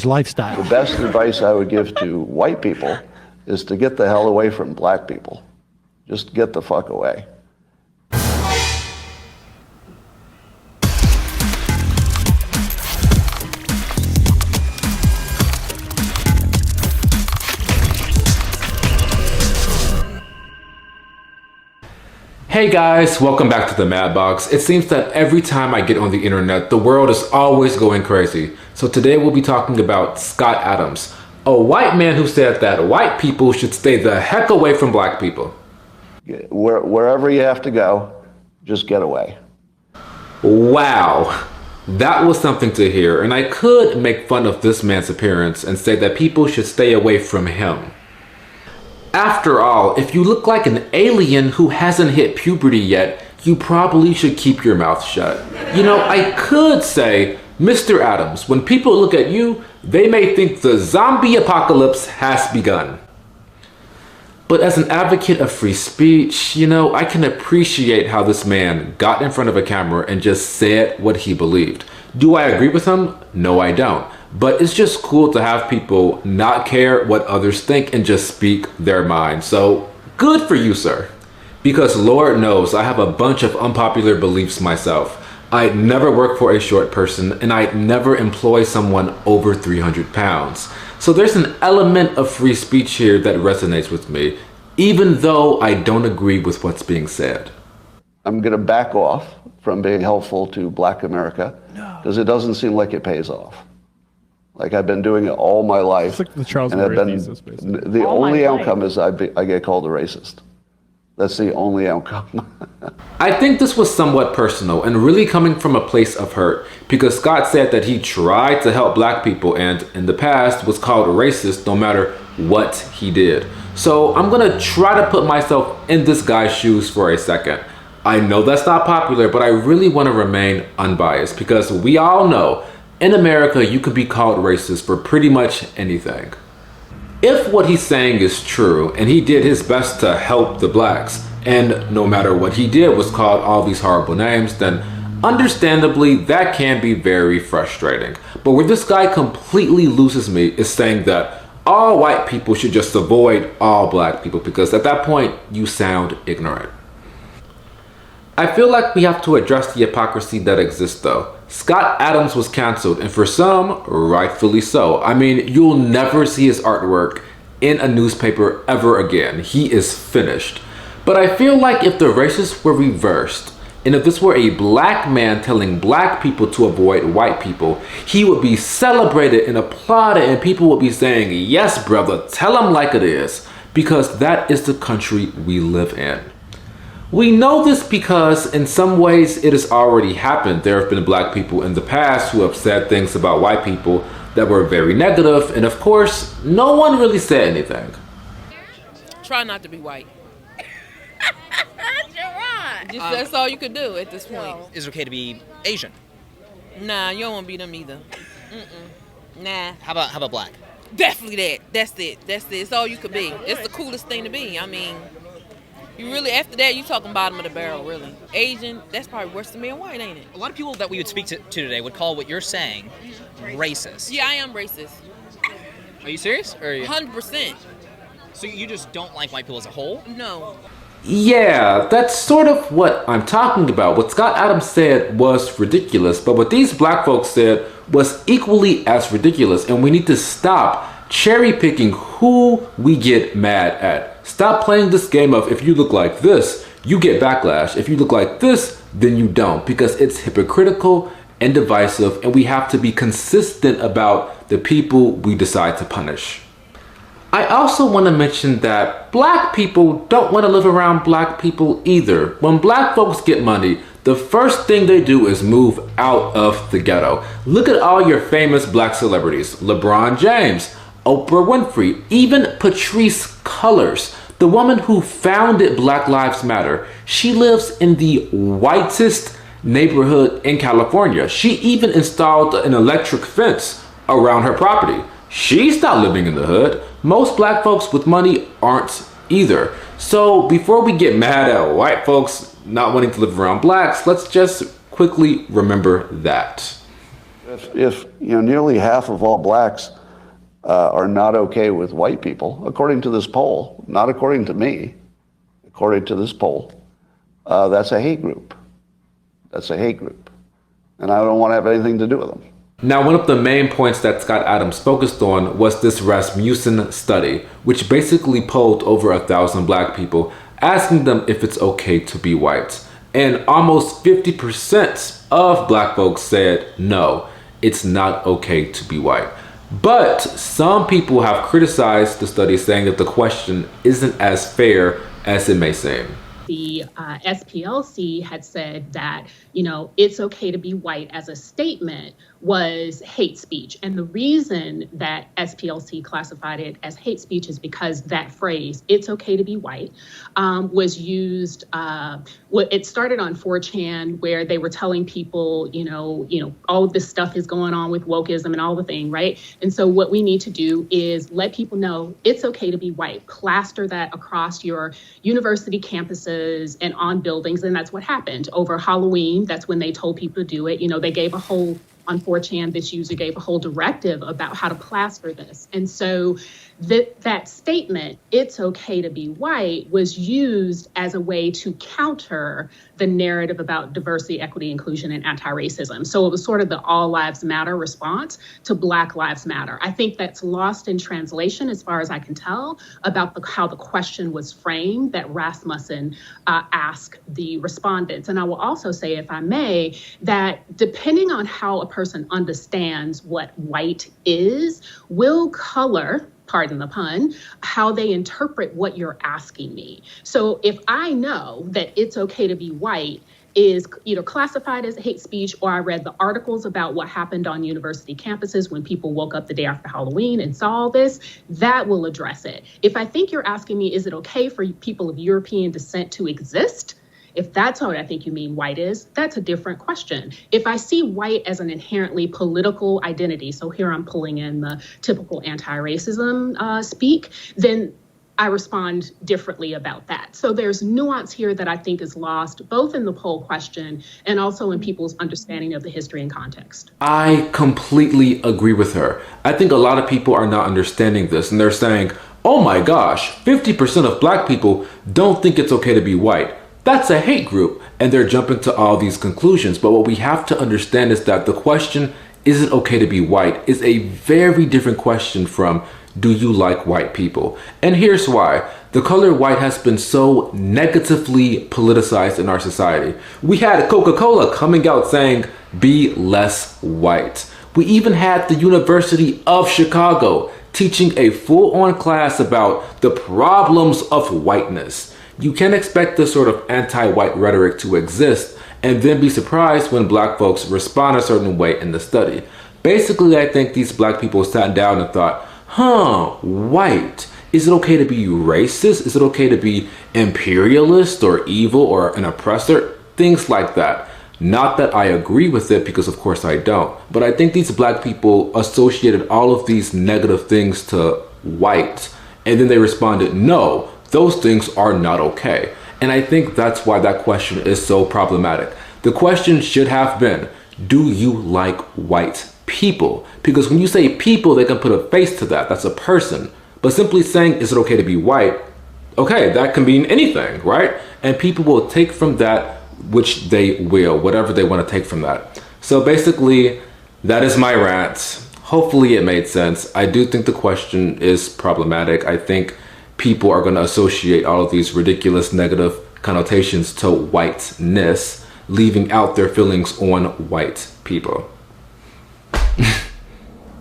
his lifestyle. The best advice I would give to white people is to get the hell away from black people. Just get the fuck away. Hey guys, welcome back to the Mad Box. It seems that every time I get on the internet, the world is always going crazy. So today we'll be talking about Scott Adams, a white man who said that white people should stay the heck away from black people. Wherever you have to go, just get away. Wow, that was something to hear, and I could make fun of this man's appearance and say that people should stay away from him. After all, if you look like an alien who hasn't hit puberty yet, you probably should keep your mouth shut. You know, I could say, Mr. Adams, when people look at you, they may think the zombie apocalypse has begun. But as an advocate of free speech, you know, I can appreciate how this man got in front of a camera and just said what he believed. Do I agree with him? No, I don't. But it's just cool to have people not care what others think and just speak their mind. So good for you, sir. Because Lord knows I have a bunch of unpopular beliefs myself. I'd never work for a short person, and I'd never employ someone over 300 pounds. So there's an element of free speech here that resonates with me, even though I don't agree with what's being said. I'm going to back off from being helpful to black America because it doesn't seem like it pays off. Like I've been doing it all my life. It's like the Charles and Murray thesis, basically. The only outcome is I get called a racist. That's the only outcome. I think this was somewhat personal and really coming from a place of hurt because Scott said that he tried to help black people and in the past was called a racist no matter what he did. So I'm gonna try to put myself in this guy's shoes for a second. I know that's not popular, but I really want to remain unbiased because we all know in America you could be called racist for pretty much anything. If what he's saying is true and he did his best to help the blacks and no matter what he did was called all these horrible names, then understandably that can be very frustrating. But where this guy completely loses me is saying that all white people should just avoid all black people because at that point you sound ignorant. I feel like we have to address the hypocrisy that exists though. Scott Adams was canceled, and for some, rightfully so. I mean, you'll never see his artwork in a newspaper ever again. He is finished. But I feel like if the races were reversed, and if this were a black man telling black people to avoid white people, he would be celebrated and applauded, and people would be saying, yes, brother, tell him like it is, because that is the country we live in. We know this because in some ways it has already happened. There have been black people in the past who have said things about white people that were very negative, and of course, no one really said anything. Try not to be white. Gerard. That's all you could do at this point. Is it okay to be Asian? Nah, you don't want to be them either. Nah. How about black? Definitely that. That's it. It's all you could be. It's the coolest thing to be. I mean, you really, after that, you talking bottom of the barrel, really. Asian, that's probably worse than being white, ain't it? A lot of people that we would speak to today would call what you're saying racist. Yeah, I am racist. Are you serious? Or 100%. So you just don't like white people as a whole? No. Yeah, that's sort of what I'm talking about. What Scott Adams said was ridiculous, but what these black folks said was equally as ridiculous, and we need to stop cherry picking who we get mad at. Stop playing this game of if you look like this, you get backlash. If you look like this, then you don't, because it's hypocritical and divisive, and we have to be consistent about the people we decide to punish. I also want to mention that black people don't want to live around black people either. When black folks get money, the first thing they do is move out of the ghetto. Look at all your famous black celebrities. LeBron James, Oprah Winfrey, even Patrice Cullors, the woman who founded Black Lives Matter. She lives in the whitest neighborhood in California. She even installed an electric fence around her property. She's not living in the hood. Most black folks with money aren't either. So before we get mad at white folks not wanting to live around blacks, let's just quickly remember that. If nearly half of all blacks are not okay with white people, according to this poll, not according to me, according to this poll, that's a hate group. That's a hate group. And I don't want to have anything to do with them. Now, one of the main points that Scott Adams focused on was this Rasmussen study, which basically polled over 1,000 black people, asking them if it's okay to be white. And almost 50% of black folks said, no, it's not okay to be white. But some people have criticized the study, saying that the question isn't as fair as it may seem. The SPLC had said that, it's okay to be white as a statement was hate speech. And the reason that SPLC classified it as hate speech is because that phrase, it's okay to be white, was used, it started on 4chan where they were telling people, all of this stuff is going on with wokeism and all the thing, right? And so what we need to do is let people know it's okay to be white, plaster that across your university campuses and on buildings. And that's what happened over Halloween. That's when they told people to do it. They gave a whole, on 4chan, this user gave a whole directive about how to plaster this. And so that statement, it's okay to be white, was used as a way to counter the narrative about diversity, equity, inclusion, and anti-racism. So it was sort of the all lives matter response to Black Lives Matter. I think that's lost in translation, as far as I can tell, about how the question was framed that Rasmussen asked the respondents. And I will also say, if I may, that depending on how a person understands what white is, will color, pardon the pun, how they interpret what you're asking me. So if I know that it's okay to be white is either classified as hate speech, or I read the articles about what happened on university campuses when people woke up the day after Halloween and saw all this, that will address it. If I think you're asking me, is it okay for people of European descent to exist? If that's what I think you mean white is, that's a different question. If I see white as an inherently political identity, so here I'm pulling in the typical anti-racism speak, then I respond differently about that. So there's nuance here that I think is lost, both in the poll question and also in people's understanding of the history and context. I completely agree with her. I think a lot of people are not understanding this, and they're saying, oh my gosh, 50% of black people don't think it's okay to be white. That's a hate group, and they're jumping to all these conclusions. But what we have to understand is that the question, is it okay to be white, is a very different question from, do you like white people? And here's why. The color white has been so negatively politicized in our society. We had Coca-Cola coming out saying, be less white. We even had the University of Chicago teaching a full-on class about the problems of whiteness. You can't expect this sort of anti-white rhetoric to exist and then be surprised when black folks respond a certain way in the study. Basically, I think these black people sat down and thought, white. Is it okay to be racist? Is it okay to be imperialist or evil or an oppressor? Things like that. Not that I agree with it, because of course I don't. But I think these black people associated all of these negative things to white. And then they responded, no, those things are not okay. And I think that's why that question is so problematic. The question should have been, do you like white people? Because when you say people, they can put a face to that. That's a person. But simply saying, is it okay to be white? Okay, that can mean anything, right? And people will take from that which they will, whatever they want to take from that. So basically, that is my rant. Hopefully it made sense. I do think the question is problematic. I think people are going to associate all of these ridiculous negative connotations to whiteness, leaving out their feelings on white people.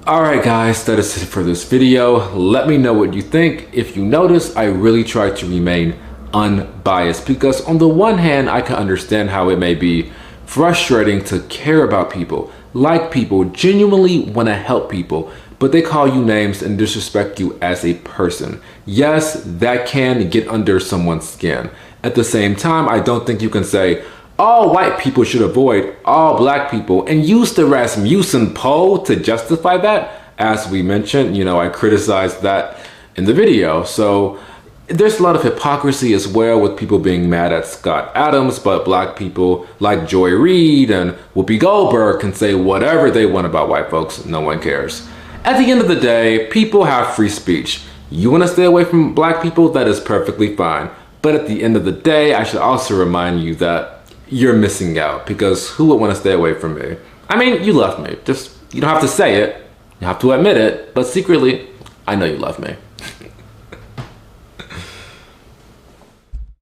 Alright guys, that is it for this video. Let me know what you think. If you notice, I really try to remain unbiased, because on the one hand, I can understand how it may be frustrating to care about people, like people, genuinely want to help people, but they call you names and disrespect you as a person. Yes, that can get under someone's skin. At the same time, I don't think you can say, all white people should avoid all black people, and use the Rasmussen poll to justify that. As we mentioned, I criticized that in the video. So there's a lot of hypocrisy as well with people being mad at Scott Adams, but black people like Joy Reid and Whoopi Goldberg can say whatever they want about white folks. No one cares. At the end of the day, people have free speech. You want to stay away from black people? That is perfectly fine. But at the end of the day, I should also remind you that you're missing out, because who would want to stay away from me? I mean, you love me. Just, you don't have to say it. You have to admit it. But secretly, I know you love me.